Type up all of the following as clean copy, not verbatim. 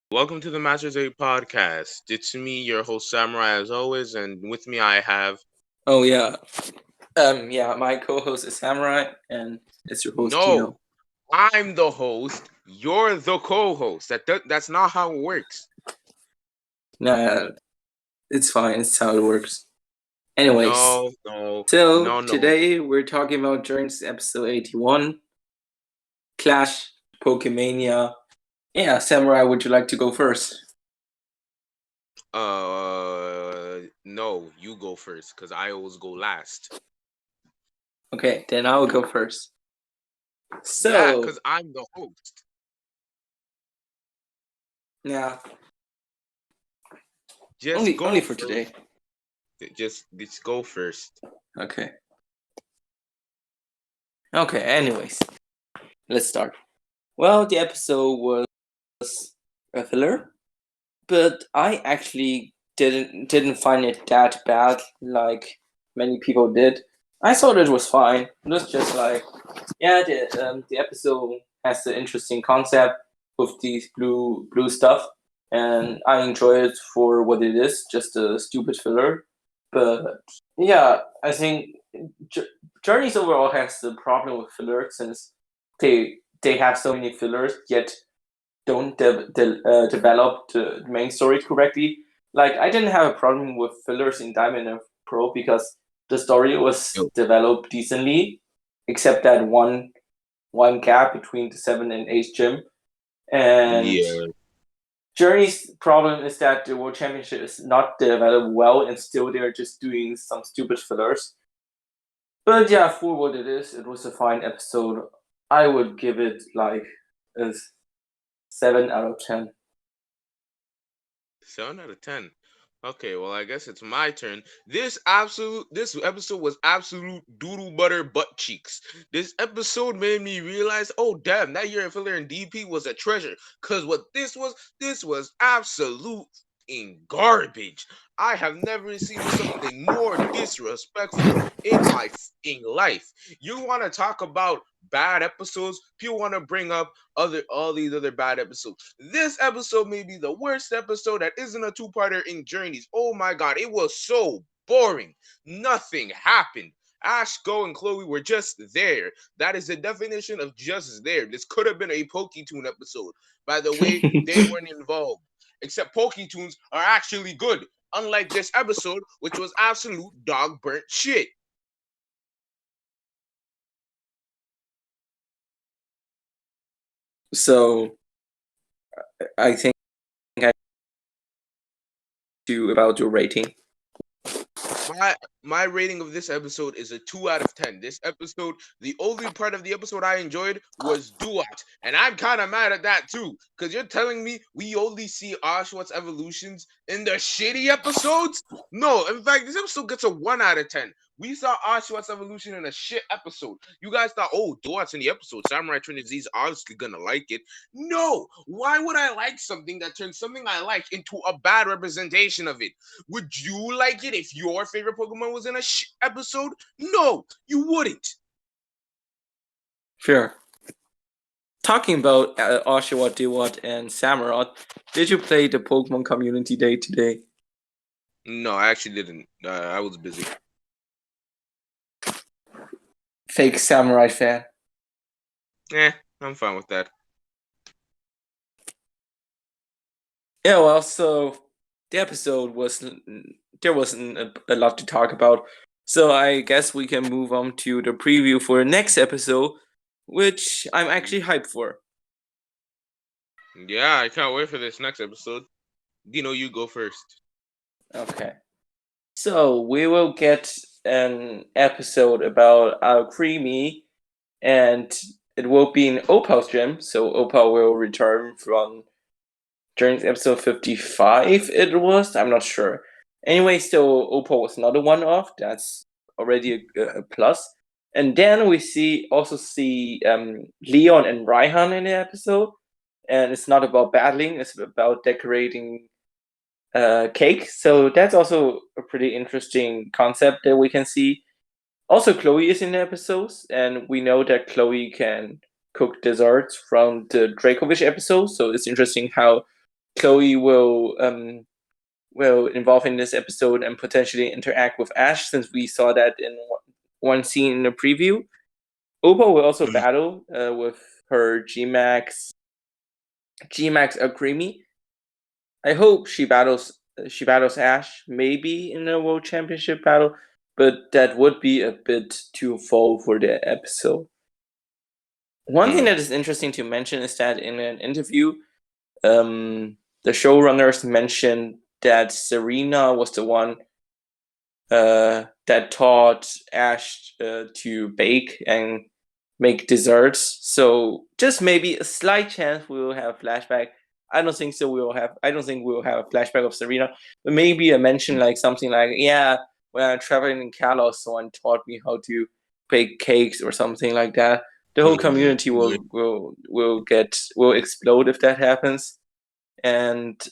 Welcome to the Masters 8 podcast. It's me, your host Samurai, as always, and with me I have Oh yeah. My co-host is Samurai, and it's your host no. Tino. I'm the host. You're the co-host. That's not how it works. Nah, it's fine. It's how it works. Anyways, No, no, so no, no. today we're talking about Journey's episode 81, Clash Pokemania. Yeah, Samurai, would you like to go first? No. You go first, cause I always go last. Okay, then I will go first. Yeah, So, cause I'm the host. yeah, Just only go for first. today. Just go first. Okay. Okay. Anyways, let's start. Well, the episode was a filler, but I actually didn't find it that bad like many people did. I thought it was fine. It was just like, yeah, the episode has the interesting concept with these blue stuff, and I enjoy it for what it is, just a stupid filler. But yeah, I think Journeys overall has the problem with filler since they have so many fillers, yet don't develop the main story correctly. Like I didn't have a problem with fillers in Diamond and Pro because the story was Yo. developed decently, except that one gap between the 7 and 8 gym. And Yeah. Journey's problem is that the World Championship is not developed well, and still they're just doing some stupid fillers. But yeah, for what it is, it was a fine episode. I would give it like a 7 out of 10. 7 out of 10. Okay, well I guess it's my turn. This episode was absolute doodle butter butt cheeks. This episode made me realize, oh damn, that year of filler in DP was a treasure. Cause what this was absolute in garbage. I have never seen something more disrespectful in my f***ing life. You want to talk about bad episodes? People want to bring up all these other bad episodes. This episode may be the worst episode that isn't a two-parter in Journeys. Oh my god, it was so boring. Nothing happened. Ash, Go, and Chloe were just there. That is the definition of just there. This could have been a Poketoon episode. By the way, they weren't involved. Except Poketoons are actually good, unlike this episode, which was absolute dog burnt shit. So I think I do about your rating. My rating of this episode is a 2 out of 10. This episode, the only part of the episode I enjoyed was Duat, and I'm kind of mad at that too, because you're telling me we only see Oshawott evolutions in the shitty episodes. No, in fact, this episode gets a 1 out of 10. We saw Oshawott's evolution in a shit episode. You guys thought, oh, Duat's in the episode. Samurai Trinity is obviously gonna like it. No, why would I like something that turns something I like into a bad representation of it? Would you like it if your favorite Pokemon was in a episode? No, you wouldn't. Sure. Talking about Oshawott, Dewott, and Samurott, did you play the Pokemon Community Day today? No, I actually didn't. I was busy. Fake Samurai fan. I'm fine with that. Yeah, well, so the episode there wasn't a lot to talk about. So I guess we can move on to the preview for the next episode, which I'm actually hyped for. Yeah, I can't wait for this next episode. Dino, you go first. Okay. So we will get an episode about our Creamy, and it will be in Opal's gym. So Opal will return from during episode 55. It was. I'm not sure. Anyway, still Opal was not a one-off. That's already a plus. And then we also see Leon and Raihan in the episode, and it's not about battling. It's about decorating cake. So that's also a pretty interesting concept that we can see. Also, Chloe is in the episodes, and we know that Chloe can cook desserts from the Dracovish episode. So it's interesting how Chloe will involve in this episode and potentially interact with Ash, since we saw that in one scene in the preview. Opal will also battle with her Gmax Creamy. I hope she battles Ash, maybe in a World Championship battle, but that would be a bit too full for the episode. One thing that is interesting to mention is that in an interview, the showrunners mentioned that Serena was the one that taught Ash to bake and make desserts. So just maybe a slight chance we will have flashback. I don't think so. I don't think we'll have a flashback of Serena, but maybe a mention like something like, yeah, when I'm traveling in Kalos, someone taught me how to bake cakes or something like that. The whole community will explode if that happens. And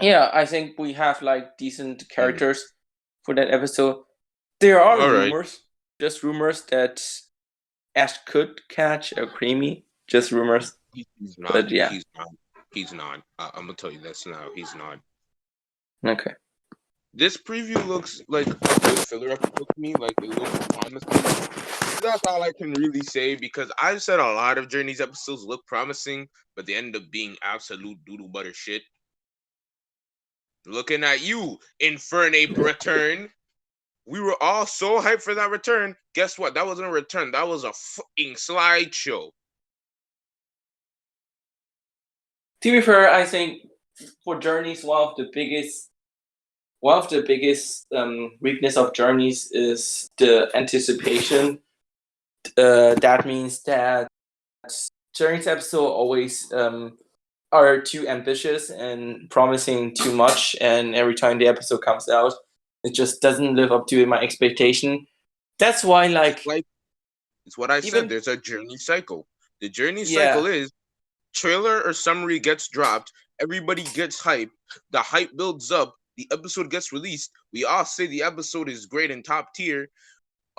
yeah, I think we have like decent characters for that episode. There are just rumors that Ash could catch a Creamy. Just rumors. He's not. But yeah. He's not. I'm gonna tell you this now. He's not. Okay. This preview looks like a good filler episode to me. Like, it looks promising. That's all I can really say, because I've said a lot of Journey's episodes look promising, but they end up being absolute doodle butter shit. Looking at you, Infernape return. We were all so hyped for that return. Guess what? That wasn't a return. That was a fucking slideshow. To be fair, I think for Journeys, one of the biggest weakness of Journeys is the anticipation. That means that Journeys episode always are too ambitious and promising too much, and every time the episode comes out, it just doesn't live up to my expectation. That's why, it's what I said. There's a journey cycle. The journey cycle is trailer or summary gets dropped, everybody gets hyped, the hype builds up, the episode gets released, we all say the episode is great and top tier.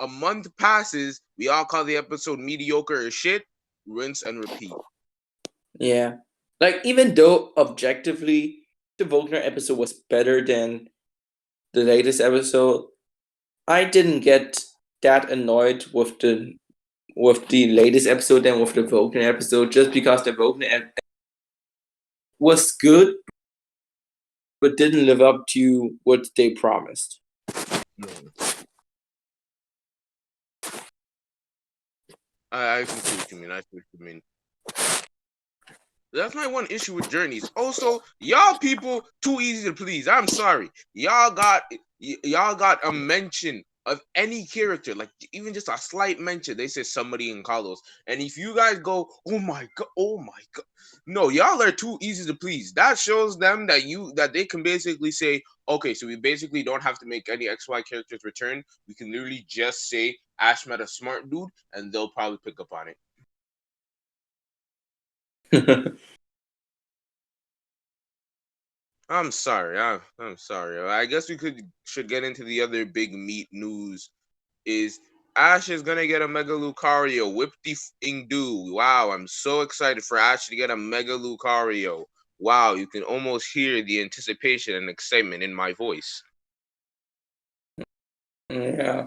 A month passes, we all call the episode mediocre or shit, rinse and repeat. Yeah. Like, even though objectively the Volkner episode was better than the latest episode, I didn't get that annoyed with the latest episode than with the Volkner episode, just because the Volkner was good but didn't live up to what they promised. I see what you mean. That's my one issue with Journeys. Also, y'all people too easy to please. I'm sorry. Y'all got a mention of any character, like even just a slight mention. They say somebody in Kalos. And if you guys go, oh my god. No, y'all are too easy to please. That shows them that they can basically say, okay, so we basically don't have to make any XY characters return. We can literally just say Ash met a smart dude, and they'll probably pick up on it. I'm sorry. I'm sorry. I guess we should get into the other big meat news. Is Ash is gonna get a Mega Lucario. Whip the f***ing do. Wow, I'm so excited for Ash to get a Mega Lucario. Wow, you can almost hear the anticipation and excitement in my voice. Yeah.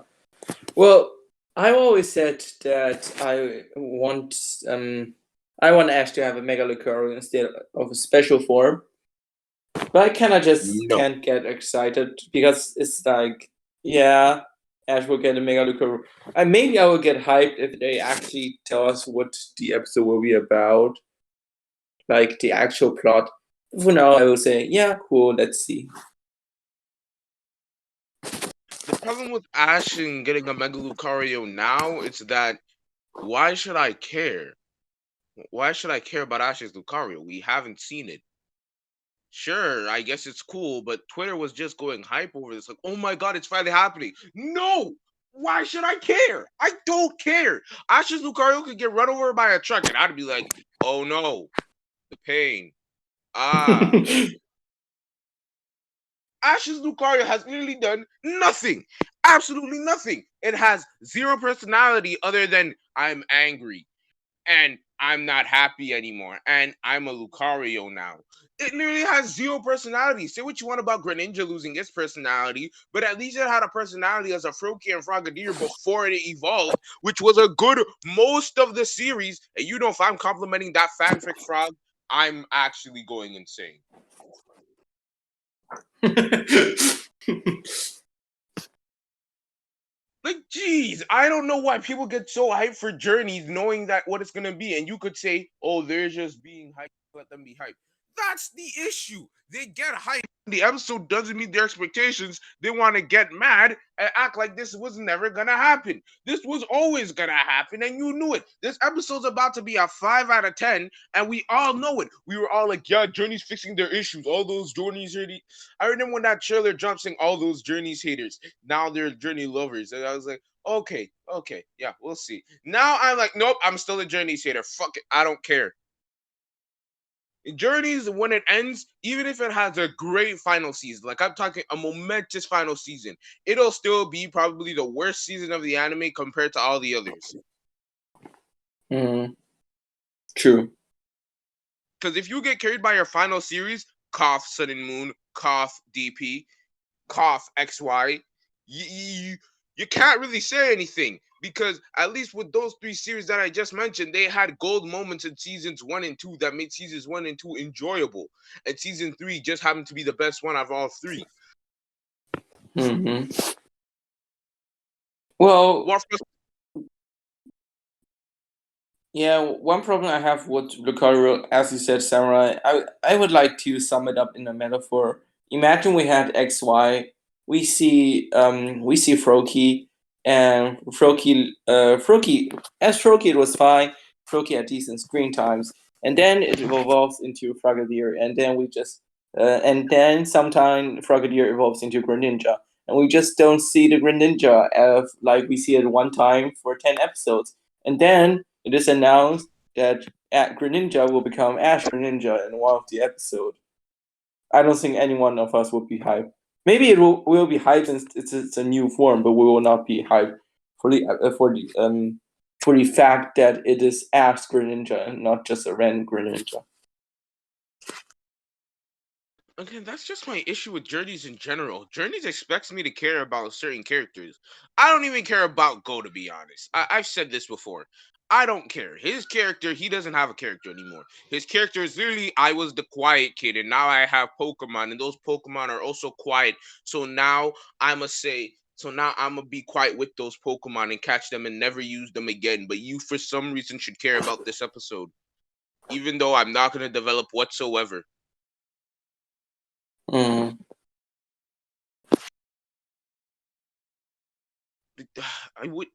Well, I've always said that I want Ash to have a Mega Lucario instead of a special form. But I kind of can't get excited, because it's like, yeah, Ash will get a Mega Lucario. And maybe I will get hyped if they actually tell us what the episode will be about, like the actual plot. For now, I will say, yeah, cool, let's see. The problem with Ash and getting a Mega Lucario now is that, why should I care? Why should I care about Ash's Lucario? We haven't seen it. Sure, I guess it's cool, but Twitter was just going hype over this. Like, oh my god, it's finally happening. No! Why should I care? I don't care. Ash's Lucario could get run over by a truck, and I'd be like, oh no, the pain. Ash's Lucario has literally done nothing. Absolutely nothing. It has zero personality other than I'm angry. And I'm not happy anymore, and I'm a Lucario now. It literally has zero personality. Say what you want about Greninja losing its personality, but at least it had a personality as a Froakie and Frogadier before it evolved, which was a good most of the series. And you know, if I'm complimenting that fanfic frog, I'm actually going insane. Like, geez, I don't know why people get so hyped for journeys, knowing that what it's gonna be. And you could say, "Oh, they're just being hyped. Let them be hyped." That's the issue. They get hyped. The episode doesn't meet their expectations. They want to get mad and act like this was never gonna happen. This was always gonna happen, and you knew it. This episode's about to be a 5 out of 10, and we all know it. We were all like, "Yeah, Journey's fixing their issues. All those Journeys here." I remember when that trailer dropped saying all those Journeys haters. Now they're Journey lovers, and I was like, okay, okay, yeah, we'll see. Now I'm like, nope, I'm still a Journeys hater. Fuck it, I don't care. Journeys, when it ends, even if it has a great final season, like I'm talking a momentous final season, it'll still be probably the worst season of the anime compared to all the others. True. Because if you get carried by your final series, cough Sun and Moon, cough DP, cough XY, you can't really say anything because at least with those three series that I just mentioned, they had gold moments in seasons 1 and 2 that made seasons 1 and 2 enjoyable, and season 3 just happened to be the best one of all three. Well, yeah, one problem I have with Lucario, as you said, Samurai, I would like to sum it up in a metaphor. Imagine we had XY, we see Froakie, and Froakie it was fine. Froakie had decent screen times, and then it evolves into Frogadier, and then sometime Frogadier evolves into Greninja, and we just don't see the Greninja as like we see it one time for 10 episodes, and then it is announced that Greninja will become Ash Greninja in one of the episodes. I don't think any one of us would be hyped. Maybe it will be hyped since it's a new form, but we will not be hyped for the fact that it is Ash Greninja and not just a random Greninja. Again, that's just my issue with Journeys in general. Journeys expects me to care about certain characters. I don't even care about Go, to be honest. I've said this before. I don't care. His character, he doesn't have a character anymore. His character is literally, I was the quiet kid, and now I have Pokemon, and those Pokemon are also quiet. So now I'm gonna be quiet with those Pokemon and catch them and never use them again. But you, for some reason, should care about this episode, even though I'm not gonna develop whatsoever. I would.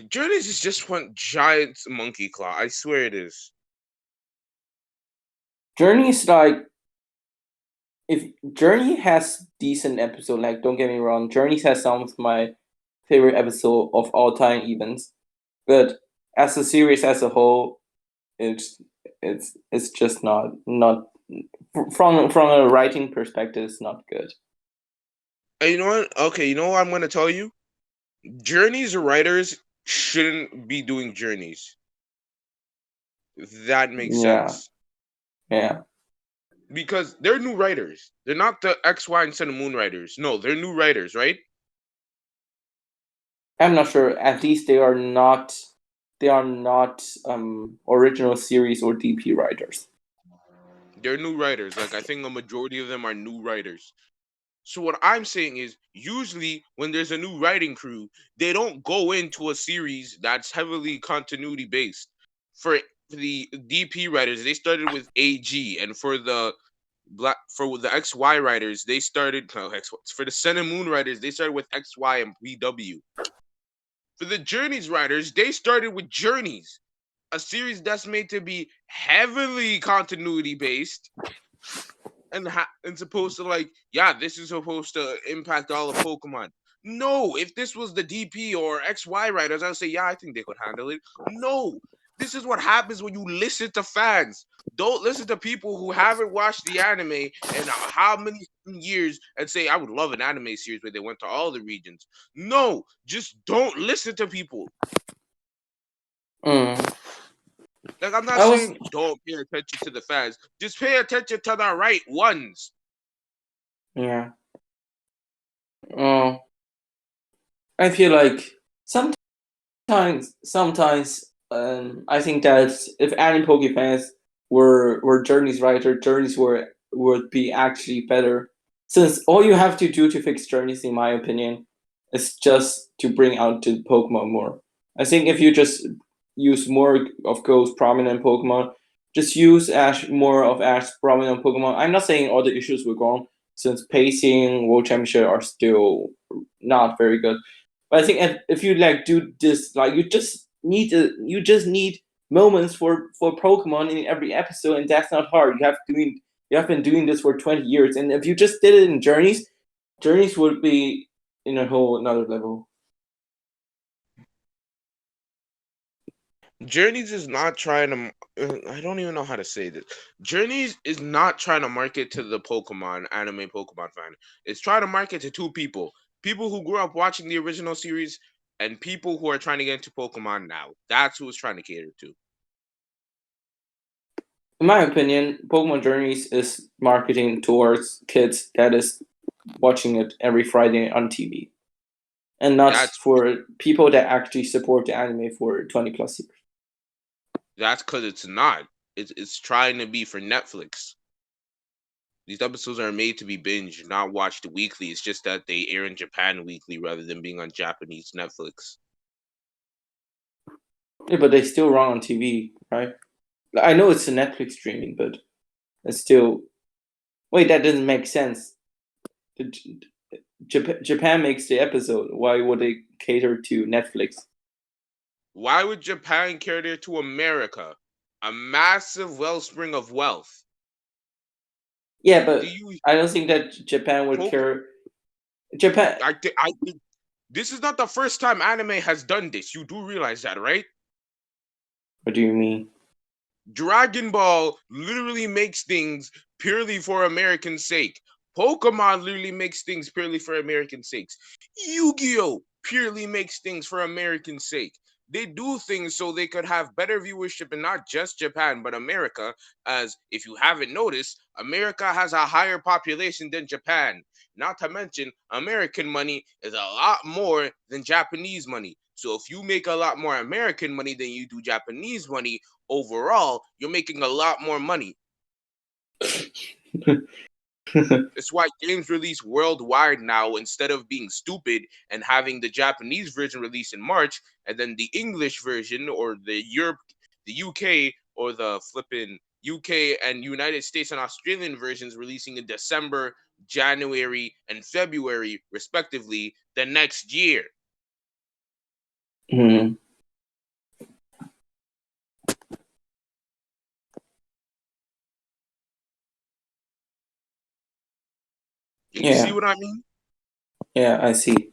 Journeys is just one giant monkey claw. I swear it is. Journey's like, if Journey has decent episode, like don't get me wrong, Journey has some of my favorite episode of all time events, but as a series as a whole, it's it's just not from a writing perspective, it's not good. And you know what? Okay, you know what I'm gonna tell you? Journeys writers shouldn't be doing journeys. If that makes sense. Yeah. Because they're new writers. They're not the X, Y, and Sun and Moon writers. No, they're new writers, right? I'm not sure. At least they are not original series or DP writers. They're new writers. Like, I think a majority of them are new writers. So what I'm saying is, usually when there's a new writing crew, they don't go into a series that's heavily continuity based. For the DP writers, they started with AG, and for the XY writers, they started for the Sun and Moon writers, they started with XY and BW. For the Journeys writers, they started with Journeys, a series that's made to be heavily continuity based and supposed to, like, yeah, this is supposed to impact all the Pokemon. No, if this was the DP or XY writers, I would say, yeah, I think they could handle it. No, this is what happens when you listen to fans. Don't listen to people who haven't watched the anime in how many years and say, I would love an anime series where they went to all the regions. No, just don't listen to people. Like I'm not I was saying don't pay attention to the fans. Just pay attention to the right ones. yeah. I feel like I think that if anime Poke fans were Journey's writer, Journeys would be actually better. Since all you have to do to fix Journeys, in my opinion, is just to bring out the Pokemon more. I think if you just use more of Go's prominent Pokemon, just use Ash's prominent Pokemon. I'm not saying all the issues were gone, since pacing, World Championship are still not very good. But I think if you like do this, like you just need moments for Pokemon in every episode, and that's not hard. You have been doing this for 20 years, and if you just did it in Journeys, Journeys would be in a whole another level. Journeys is not trying to. I don't even know how to say this. Journeys is not trying to market to the Pokemon anime Pokemon fan. It's trying to market to two people: people who grew up watching the original series and people who are trying to get into Pokemon now. That's who it's trying to cater to. In my opinion, Pokemon Journeys is marketing towards kids that is watching it every Friday on TV, and not That's for people that actually support the anime for 20 plus years. that's because it's not. It's trying to be for Netflix. These episodes are made to be binged, not watched weekly. It's just that they air in Japan weekly rather than being on Japanese Netflix. Yeah, but they still run on TV, right? I know it's a Netflix streaming, but it's still. Wait, that doesn't make sense. Japan makes the episode. Why would they cater to Netflix? Why would Japan cater to America? A massive wellspring of wealth. Yeah, Do but you I don't think that Japan would poke? care. Japan. I think this is not the first time anime has done this. You do realize that, right? What do you mean? Dragon Ball literally makes things purely for American sake. Pokemon literally makes things purely for American sakes. Yu-Gi-Oh! Purely makes things for American sake. They do things so they could have better viewership in not just Japan, but America. As if you haven't noticed, America has a higher population than Japan. Not to mention, American money is a lot more than Japanese money. So if you make a lot more American money than you do Japanese money, overall, you're making a lot more money. It's why games release worldwide now instead of being stupid and having the Japanese version release in March and then the English version or the UK or the flipping UK and United States and Australian versions releasing in December, January, and February respectively the next year. Hmm. You see Yeah, what I mean? yeah, I see.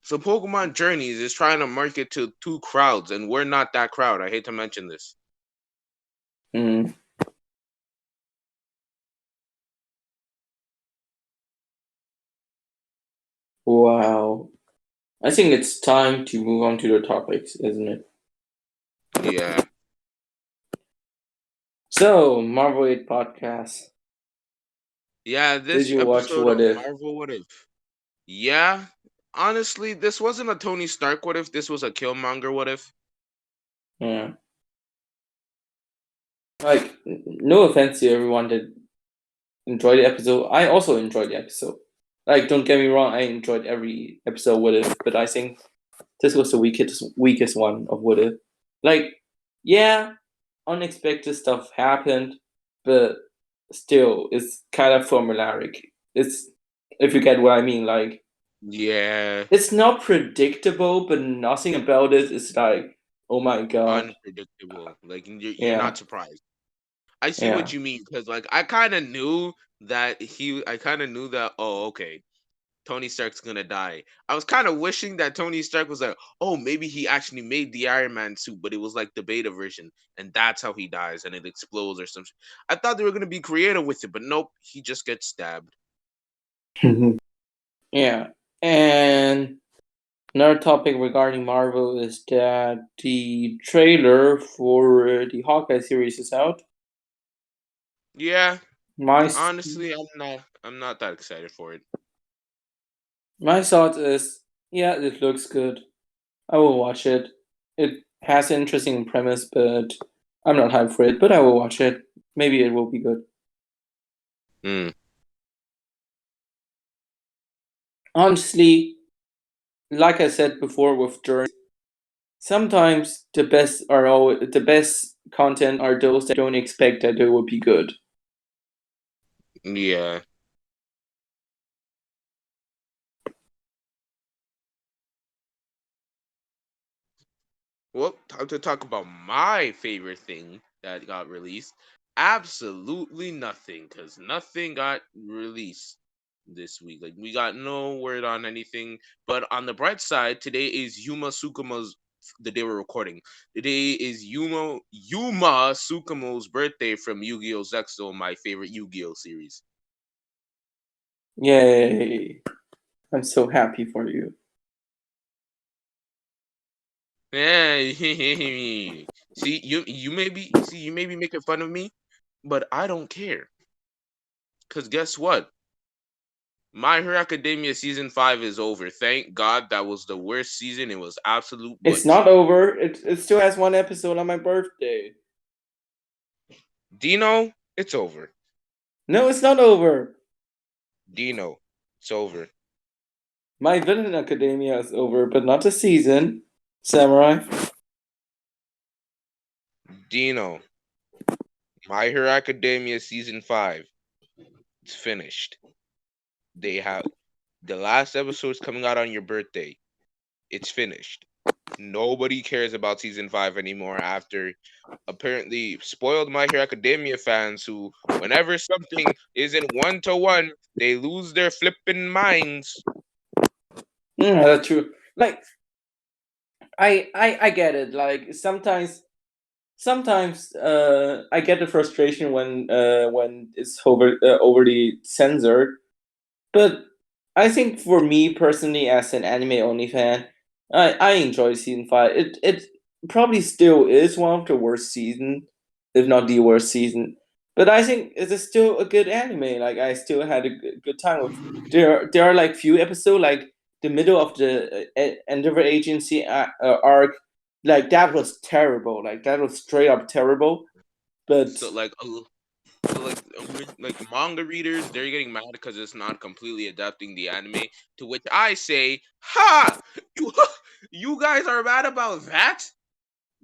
So Pokemon Journeys is trying to market to two crowds, and we're not that crowd. I hate to mention this. Mm. Wow. I think it's time to move on to the topics, isn't it? Yeah. So, Marvel 8 podcast. Yeah, Did this you watch episode What of If? Marvel What If. Yeah. Honestly, this wasn't a Tony Stark what if, this was a Killmonger what if. Yeah. Like, no offense to everyone that enjoyed the episode. I also enjoyed the episode. Like, don't get me wrong, I enjoyed every episode What If, but I think this was the weakest one of What If. Like, yeah, unexpected stuff happened, but still, it's kind of formulaic. It's if you get what I mean. Like, Yeah. it's not predictable, but nothing about it is like, oh my god, Unpredictable. Like you're yeah, not surprised. I see yeah. what you mean because like I kind of knew that oh okay Tony Stark's gonna die. I was kind of wishing that Tony Stark was like, oh, maybe he actually made the Iron Man suit, but it was like the beta version, and that's how he dies, and it explodes or something. I thought they were gonna be creative with it, but nope, he just gets stabbed. Yeah, and Another topic regarding Marvel is that the trailer for the Hawkeye series is out. Yeah, My honestly, I'm not that excited for it. my thought is, yeah, it looks good. I will watch it. It has an interesting premise, but I'm not hyped for it. But I will watch it. Maybe it will be good. Hmm. Honestly, like I said before with Journey, sometimes the best content are those that don't expect that they will be good. Yeah. Well, time to talk about my favorite thing that got released. Absolutely nothing, because nothing got released this week. Like, we got no word on anything. But on the bright side, today is Yuma Sukuma's, the day we're recording. Today is Yuma Sukumo's birthday from Yu-Gi-Oh! Zexo, my favorite Yu-Gi-Oh! Series. Yay! I'm so happy for you. Yeah, you may be making fun of me, but I don't care. Cause guess what? My Hero Academia season 5 is over. Thank God that was the worst season. It was absolute It's butt not cheek. over. It still has one episode on my birthday. Dino, it's over. No, it's not over. Dino, it's over. My Villain Academia is over, but not the season. Samurai. Dino, My Hero Academia season 5. It's finished. They have the last episode is coming out on your birthday. It's finished. Nobody cares about season 5 anymore after apparently spoiled My Hero Academia fans who, whenever something isn't 1-to-1, they lose their flippin' minds. That's true. Like I get it. Like sometimes I get the frustration when it's overly censored. But I think for me personally, as an anime only fan, I enjoy season 5. It probably still is one of the worst season, if not the worst season. But I think it is still a good anime. Like I still had a good time with. There are like few episodes like the middle of the Endeavor Agency arc. Like that was terrible. Like that was straight up terrible. But So like like manga readers, they're getting mad because it's not completely adapting the anime. To which I say, "Ha! You you guys are mad about that?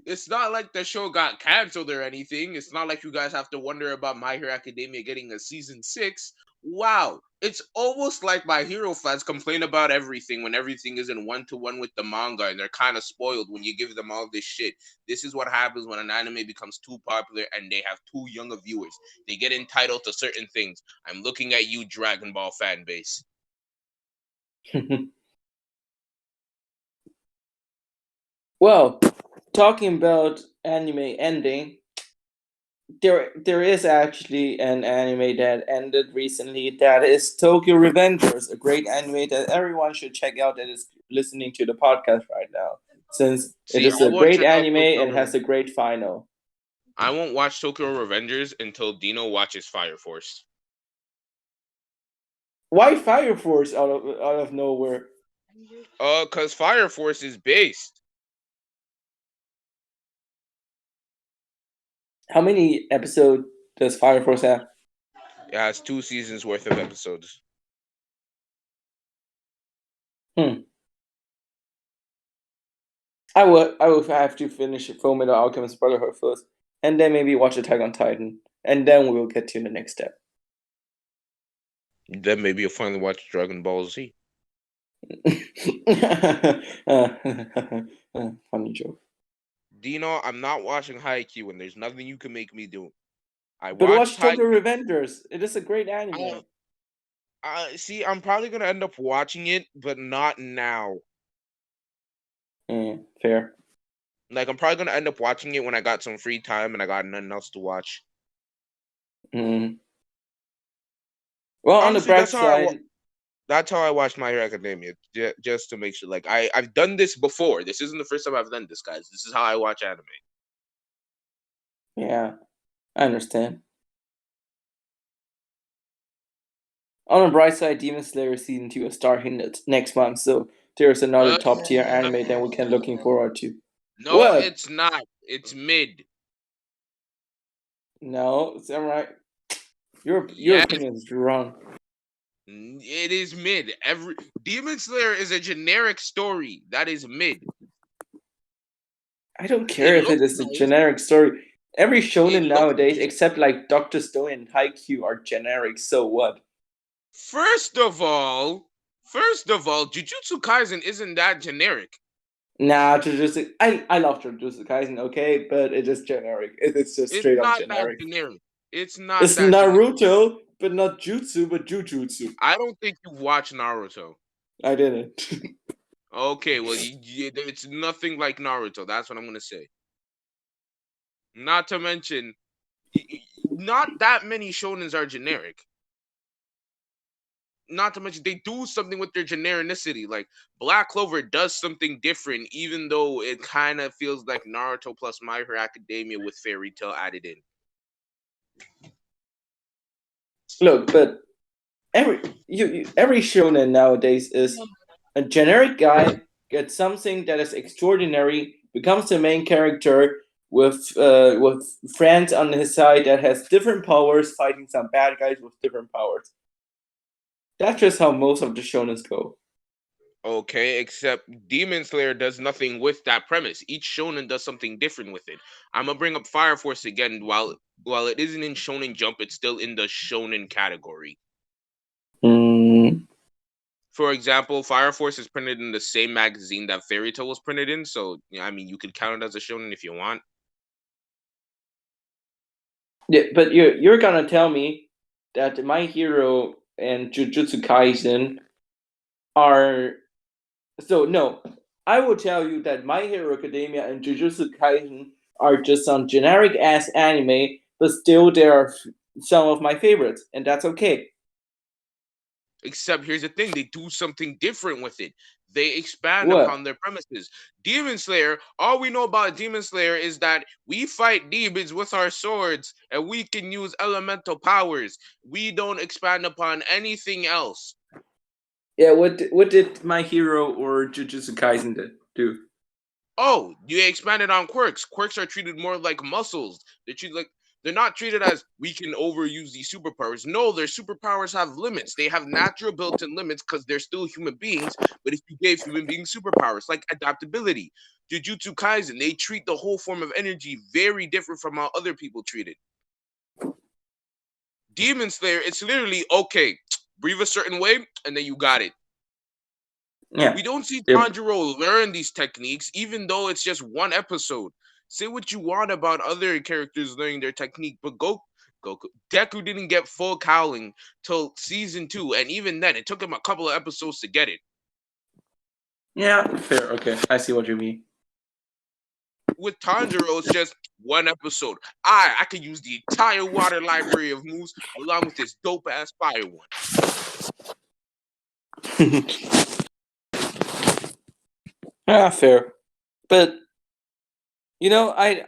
It's not like the show got canceled or anything. It's not like you guys have to wonder about My Hero Academia getting a season 6. Wow. It's almost like My Hero fans complain about everything when everything isn't 1-to-1 with the manga and they're kind of spoiled when you give them all this shit. This is what happens when an anime becomes too popular and they have too young of viewers. They get entitled to certain things. I'm looking at you, Dragon Ball fan base. well, talking about anime ending, there is actually an anime that ended recently that is Tokyo Revengers, a great anime that everyone should check out that is listening to the podcast right now, since it See, is I a won't great check out anime Tokyo and has a great final. I won't watch Tokyo Revengers until Dino watches Fire Force. Why Fire Force out of nowhere? Cause Fire Force is based. How many episodes does Fire Force have? It has 2 seasons worth of episodes. Hmm. I will have to finish Fullmetal Alchemist Brotherhood first, and then maybe watch Attack on Titan, and then we will get to the next step. Then maybe you'll finally watch Dragon Ball Z. Funny joke. Dino, I'm not watching Haikyuu, and there's nothing you can make me do. I But watch watched Tokyo Haikyuu. Revengers. It is a great I, anime. see. I'm probably gonna end up watching it, but not now. Fair. Like I'm probably gonna end up watching it when I got some free time and I got nothing else to watch. Mm. Well, on the Honestly, bright that's how I. side, That's how I watch My Hero Academia, just to make sure. Like I've done this before. This isn't the first time I've done this, guys. This is how I watch anime. Yeah, I understand. On the bright side, Demon Slayer season 2 is starting next month, so there's another Uh, top tier anime that we can looking forward to. no, What? it's not. It's mid. No, Samurai, your Yes, opinion is wrong. it is mid. Every Demon Slayer is a generic story that is mid. I don't It care if it looks is a nice. generic story. Every It shonen looks nowadays, nice. except like Doctor Stone and Haikyuu, are generic. So what? First of all, Jujutsu Kaisen isn't that generic. Nah, Jujutsu. I love Jujutsu Kaisen, okay, but it is generic. It's just It's straight up not that generic. generic. It's not It's that generic. Naruto, but not Jutsu, but Jujutsu. I don't think you've watched Naruto. I didn't. Okay, well, it's nothing like Naruto. That's what I'm gonna say. Not to mention, not that many shonens are generic. Not to mention, they do something with their genericity. Like Black Clover does something different, even though it kind of feels like Naruto plus My Hero Academia with Fairy Tail added in. Look, but every shonen nowadays is a generic guy gets something that is extraordinary, becomes the main character with friends on his side that has different powers, fighting some bad guys with different powers. That's just how most of the shonens go. Okay, except Demon Slayer does nothing with that premise. Each shonen does something different with it. I'm gonna bring up Fire Force again. While it isn't in Shonen Jump, it's still in the shonen category. Mm, For example, Fire Force is printed in the same magazine that Fairy Tail was printed in, so yeah, I mean you could count it as a shonen if you want. yeah, but you're gonna tell me that My Hero and Jujutsu Kaisen are so no. I will tell you that My Hero Academia and Jujutsu Kaisen are just some generic ass anime, but still they are some of my favorites, and that's okay. Except here's the thing, they do something different with it. They expand What? upon their premises. Demon Slayer, all we know about Demon Slayer is that we fight demons with our swords and we can use elemental powers. We don't expand upon anything else. Yeah, what did My Hero or Jujutsu Kaisen do? Oh, you expanded on quirks. Quirks are treated more like muscles. They're not treated as we can overuse these superpowers. No, their superpowers have limits. They have natural built-in limits because they're still human beings. But if you gave human beings superpowers like adaptability, Jujutsu Kaisen, they treat the whole form of energy very different from how other people treat it. Demon Slayer, it's literally okay. Breathe a certain way, and then you got it. Yeah. We don't see Yep. Tanjiro learn these techniques, even though it's just one episode. Say what you want about other characters learning their technique, but Goku Deku didn't get full cowling till season 2, and even then, it took him a couple of episodes to get it. Yeah, fair. Okay, I see what you mean. With Tanjiro, it's just one episode. I could use the entire water library of moves along with this dope ass fire one. Ah, fair. But I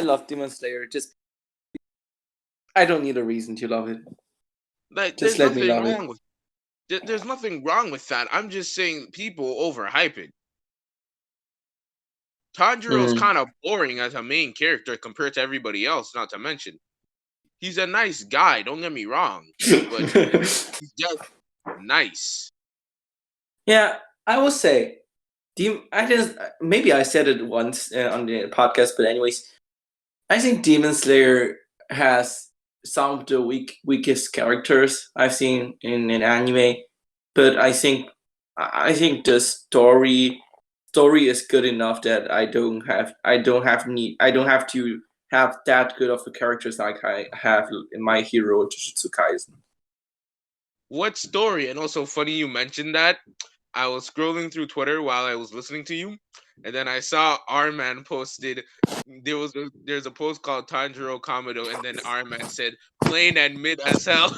love Demon Slayer. Just I don't need a reason to love it. Like, Just let me love it. there's nothing wrong with that. I'm just saying people overhype it. Tanjiro's Mm. kind of boring as a main character compared to everybody else, not to mention. He's a nice guy, don't get me wrong, but he's just nice. Yeah, I will say, I just maybe I said it once on the podcast, but anyways, I think Demon Slayer has some of the weakest characters I've seen in an anime, but I think the story is good enough that I don't have to have that good of a characters like I have in My Hero Jujutsu Kaisen. What story? And also funny you mentioned that. I was scrolling through Twitter while I was listening to you, and then I saw R Man posted. There's a post called Tanjiro Kamado, and then R Man said plain and mid as hell.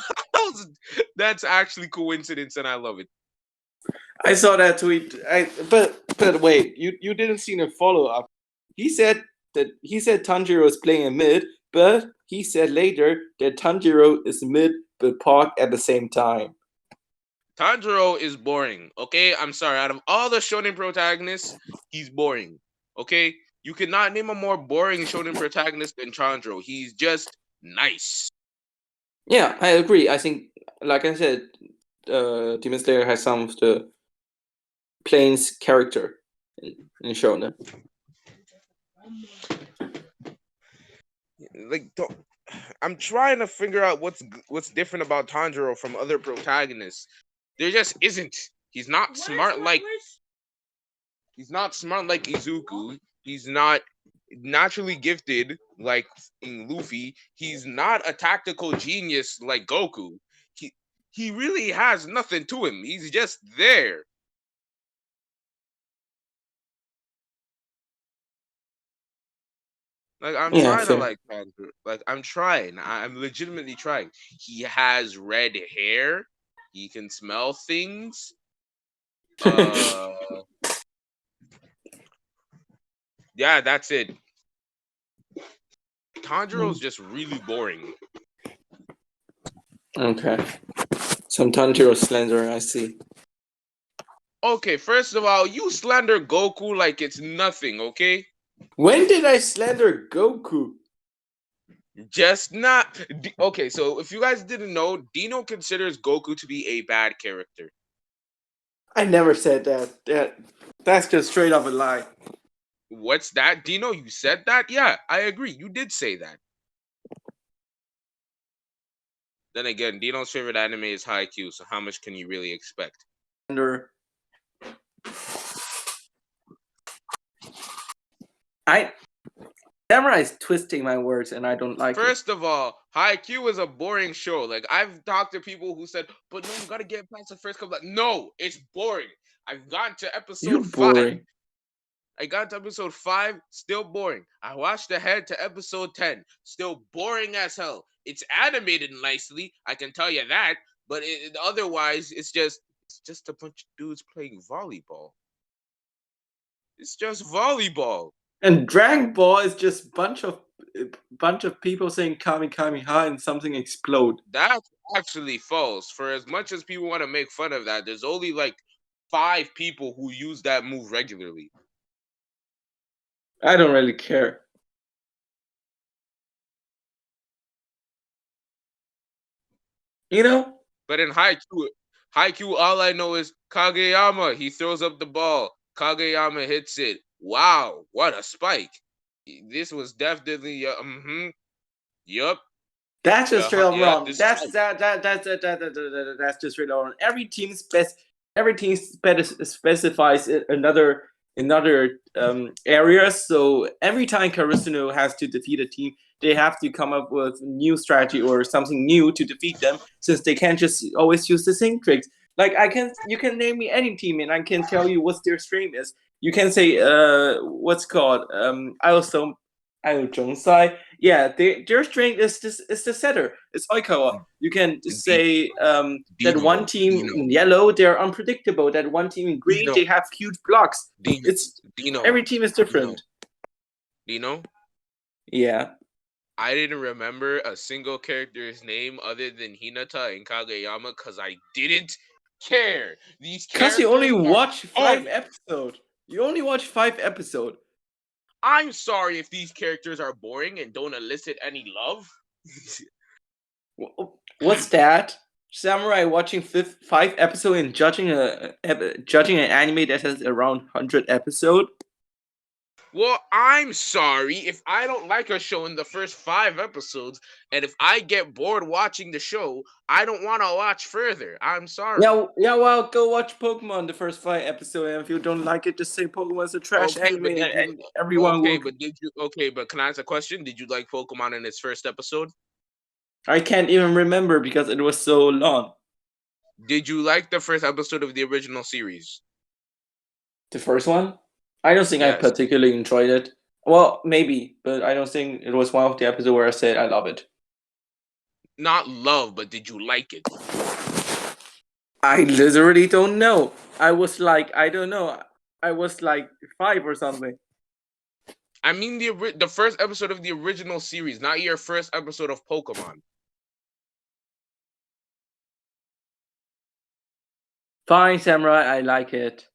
That's actually coincidence, and I love it. I saw that tweet. But wait, you didn't see the follow up. He said Tanjiro is playing a mid, but he said later that Tanjiro is mid but Park at the same time. Tanjiro is boring. Okay, I'm sorry. Out of all the shonen protagonists, he's boring. Okay, you cannot name a more boring shonen protagonist than Tanjiro. He's just nice. Yeah, I agree. I think, like I said, Demon Slayer has some of the plains character in shonen. Like, I'm trying to figure out what's different about Tanjiro from other protagonists. There just isn't. He's not smart like. He's not smart like Izuku. He's not naturally gifted like in Luffy. He's not a tactical genius like Goku. He really has nothing to him. He's just there. Like I'm Yeah, trying to fair. like Tanjiro. Like I'm trying. I'm legitimately trying. He has red hair. He can smell things. Uh yeah, that's it. Tanjiro's just really boring. Okay. Some Tanjiro slander, I see. Okay, first of all, you slander Goku like it's nothing, okay? When did I slander Goku? Just not. Okay, so if you guys didn't know, Dino considers Goku to be a bad character. I never said that. That's just straight up a lie. What's that, Dino? You said that? Yeah, I agree. You did say that. Then again, Dino's favorite anime is Haikyuu, so how much can you really expect? Samurai is twisting my words, and I don't like it. First of all, Haikyuu is a boring show. Like I've talked to people who said, "But no, you gotta get past the first couple." No, it's boring. I've gotten to episode 5. I got to episode 5, still boring. I watched ahead to episode 10, still boring as hell. It's animated nicely, I can tell you that, but otherwise, it's just a bunch of dudes playing volleyball. It's just volleyball. And Dragon Ball is just bunch of people saying Kami Kameha and something explode. That's actually false. For as much as people want to make fun of that, there's only like 5 people who use that move regularly. I don't really care. You know? But in Haikyuu, all I know is Kageyama. He throws up the ball. Kageyama hits it. Wow, what a spike! This was definitely yup. That's just straight up Yeah, wrong. That's just straight up wrong. Every team specifies another area. So every time Karasuno has to defeat a team, they have to come up with a new strategy or something new to defeat them, since they can't just always use the same tricks. Like you can name me any team and I can tell you what their strength is. You can say what's called Jonsai. Yeah, their strength is the setter. It's Oikawa. You can say that one team in yellow they're unpredictable. That one team in green they have huge blocks. Every team is different. Dino? Yeah. I didn't remember a single character's name other than Hinata and Kageyama because I didn't care. These characters. Because you only watch 5 episodes. You only watch 5 episodes. I'm sorry if these characters are boring and don't elicit any love. What's that? Samurai watching 5 episodes and judging an anime that has around 100 episodes? Well, I'm sorry if I don't like a show in the first 5 episodes, and if I get bored watching the show, I don't want to watch further. I'm sorry. Yeah. Well, go watch Pokemon the first 5 episodes, and if you don't like it, just say Pokemon is a trash anime, and everyone will. But can I ask a question? Did you like Pokemon in its first episode? I can't even remember because it was so long. Did you like the first episode of the original series? The first one? I don't think I particularly enjoyed it. Well, maybe, but I don't think it was one of the episodes where I said I love it. Not love, but did you like it? I literally don't know. I was like, I don't know. I was like 5 or something. I mean the first episode of the original series, not your first episode of Pokemon. Fine, Samurai, I like it.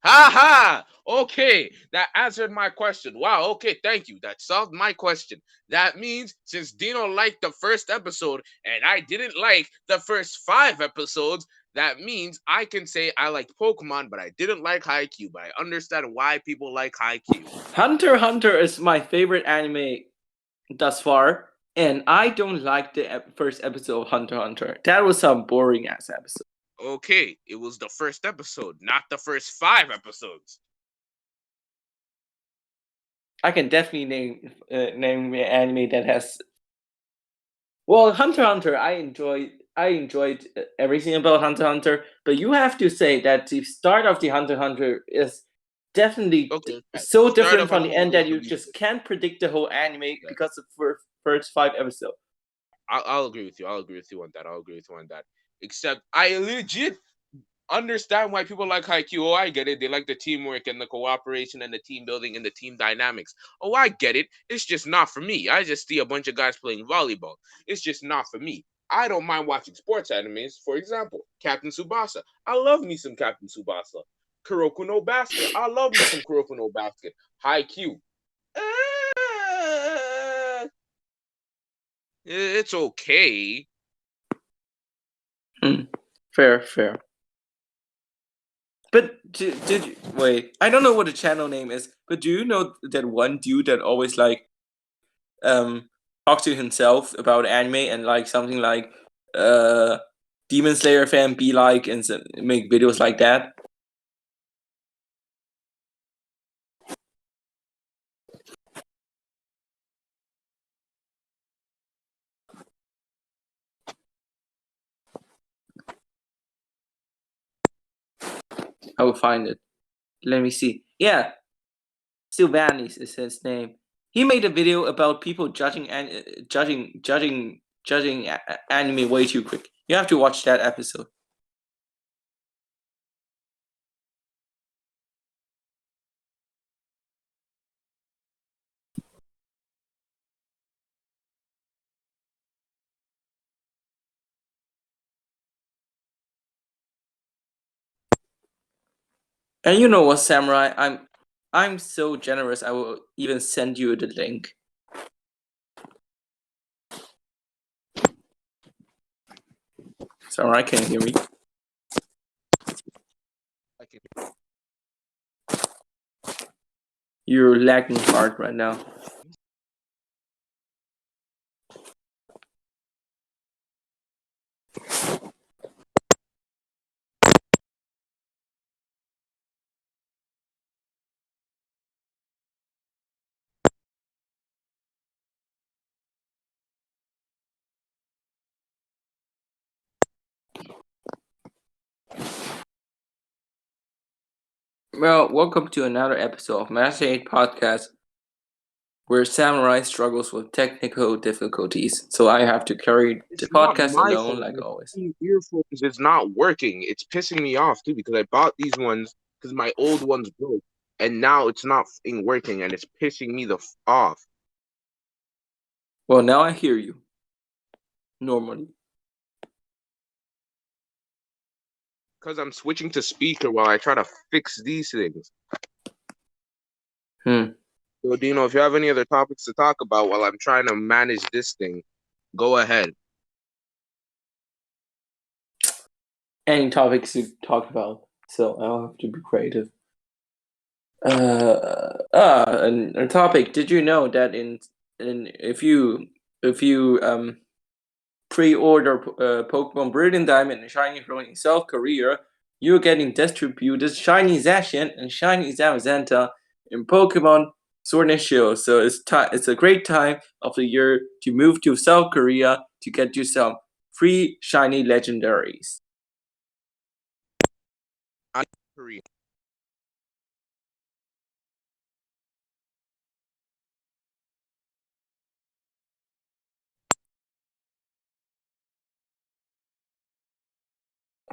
Ha ha! Okay, that answered my question. Wow, okay, thank you. That solved my question. That means since Dino liked the first episode and I didn't like the first 5 episodes, that means I can say I liked Pokemon, but I didn't like Haikyuu. But I understand why people like Haikyuu. Hunter x Hunter is my favorite anime thus far, and I don't like the first episode of Hunter x Hunter. That was some boring ass episode. Okay, it was the first episode, not the first 5 episodes. I can definitely name an anime that has. Well, Hunter x Hunter, I enjoyed everything about Hunter x Hunter, but you have to say that the start of the Hunter x Hunter is definitely Okay, so start different of from Hunter the x Hunter end is that the you least. just can't predict the whole anime Yeah, because of the first 5 episodes. I'll agree with you. I'll agree with you on that. I'll agree with you on that. Except I legit understand why people like Haikyuu. Oh, I get it. They like the teamwork and the cooperation and the team building and the team dynamics. Oh, I get it. It's just not for me. I just see a bunch of guys playing volleyball. It's just not for me. I don't mind watching sports animes. For example, Captain Tsubasa. I love me some Captain Tsubasa. Kuroko no Basket. I love me some Kuroko no Basket. Haikyuu. Uh, it's okay. Hmm. Fair. But did you wait? I don't know what the channel name is, but do you know that one dude that always like talk to himself about anime and like something like uh Demon Slayer fan be like and make videos like that? I will find it. Let me see. Yeah, Sylvanis is his name. He made a video about people judging anime way too quick. You have to watch that episode. And you know what, Samurai? I'm so generous. I will even send you the link. Samurai, can you hear me? I can You're lagging hard right now. Well, welcome to another episode of Master 8 Podcast, where Samurai struggles with technical difficulties. So I have to carry the It's not podcast my alone, fault. like My always. fucking earphones is not working. It's pissing me off too because I bought these ones because my old ones broke, and now it's not fucking working, and it's pissing me the off Well, now I hear you. Normally. because I'm switching to speaker while I try to fix these things. Hmm. So, Dino, if you have any other topics to talk about while I'm trying to manage this thing, go ahead. Any topics to talk about, so I'll have to be creative. A topic. Did you know that in if you pre-order Pokemon Brilliant Diamond and Shiny Pearl in South Korea, you're getting distributed Shiny Zacian and Shiny Zamazenta in Pokemon Sword and Shield. So it's a great time of the year to move to South Korea to get you some free shiny legendaries. I agree.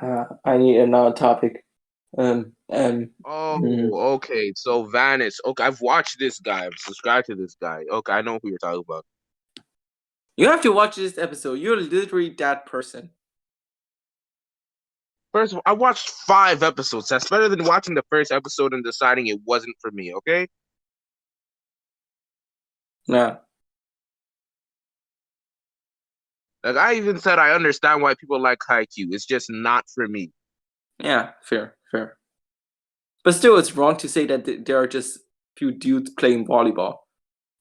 I need another topic. Mm. Oh, okay. So Vanis. Okay, I've watched this guy. I'm subscribed to this guy. Okay, I know who you're talking about. You have to watch this episode. You're literally that person. First of all, I watched 5 episodes. That's better than watching the first episode and deciding it wasn't for me. Okay. Yeah. Like I even said, I understand why people like Haikyuu. It's just not for me. Yeah, fair. But still, it's wrong to say that there are just few dudes playing volleyball.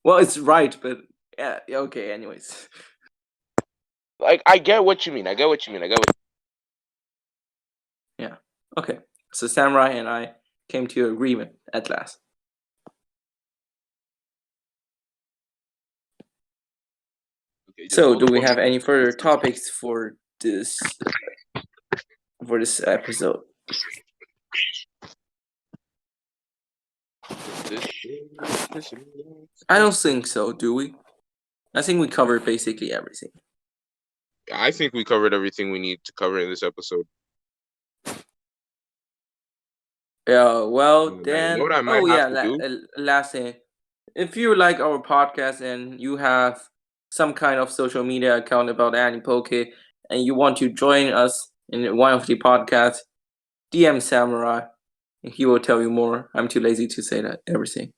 Well, it's right, but yeah, okay. Anyways, Like I get what you mean. I get what you mean. yeah, okay. So Samurai and I came to an agreement at last. Okay, just So, hold do up we one have any further second. topics for this episode? I don't think so. Do we? I think we covered basically everything. I think we covered everything we need to cover in this episode. Yeah. Well, Oh, man, you know then. what I might Oh have yeah. to do? Last thing. If you like our podcast and you have some kind of social media account about Poke and you want to join us in one of the podcasts, DM Samurai and he will tell you more. I'm too lazy to say that everything.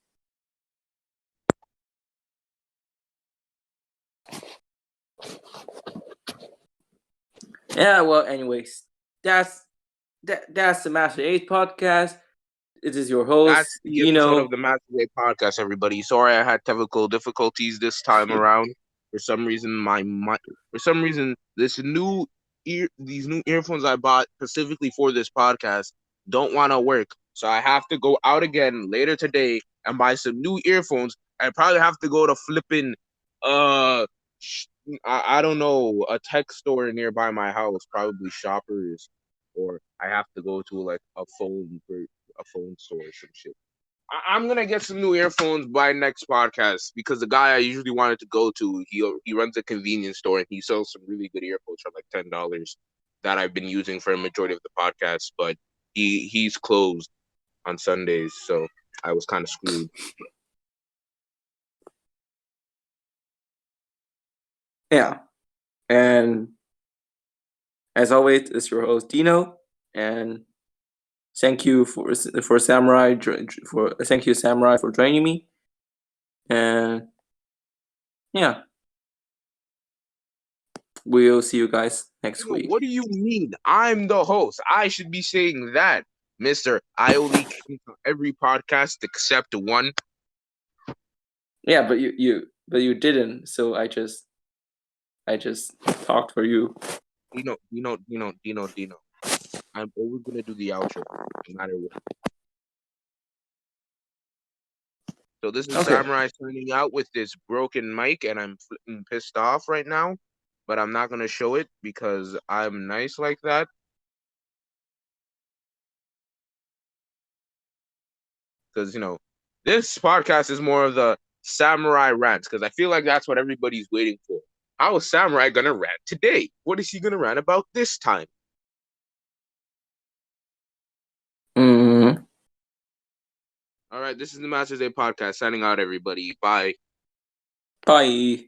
Yeah, well, anyways, that's the Master 8 podcast. It is your host, That's the episode of the Master Day podcast, everybody. Sorry I had technical difficulties this time around. For some reason, these new earphones I bought specifically for this podcast don't want to work. So I have to go out again later today and buy some new earphones. I probably have to go to flipping, uh, I don't know, a tech store nearby my house, probably Shoppers, or I have to go to like a phone store or some shit. I'm gonna get some new earphones by next podcast because the guy I usually wanted to go to, he runs a convenience store and he sells some really good earphones for like $10 that I've been using for a majority of the podcast, but he's closed on Sundays, so I was kind of screwed. Yeah. And as always, it's your host Dino, and thank you for Samurai for joining me. And yeah, we'll see you guys next week. What do you mean? I'm the host. I should be saying that, Mister. I only came to every podcast except one. Yeah, but you didn't. So I just talked for you. Dino. I'm always gonna do the outro, no matter what. So this is Okay. Samurai signing out with this broken mic, and I'm flipping pissed off right now, but I'm not gonna show it because I'm nice like that. Because this podcast is more of the Samurai rants, because I feel like that's what everybody's waiting for. How is Samurai gonna rant today? What is he gonna rant about this time? Mm. All right, this is the Masters Day podcast signing out, everybody. Bye. Bye.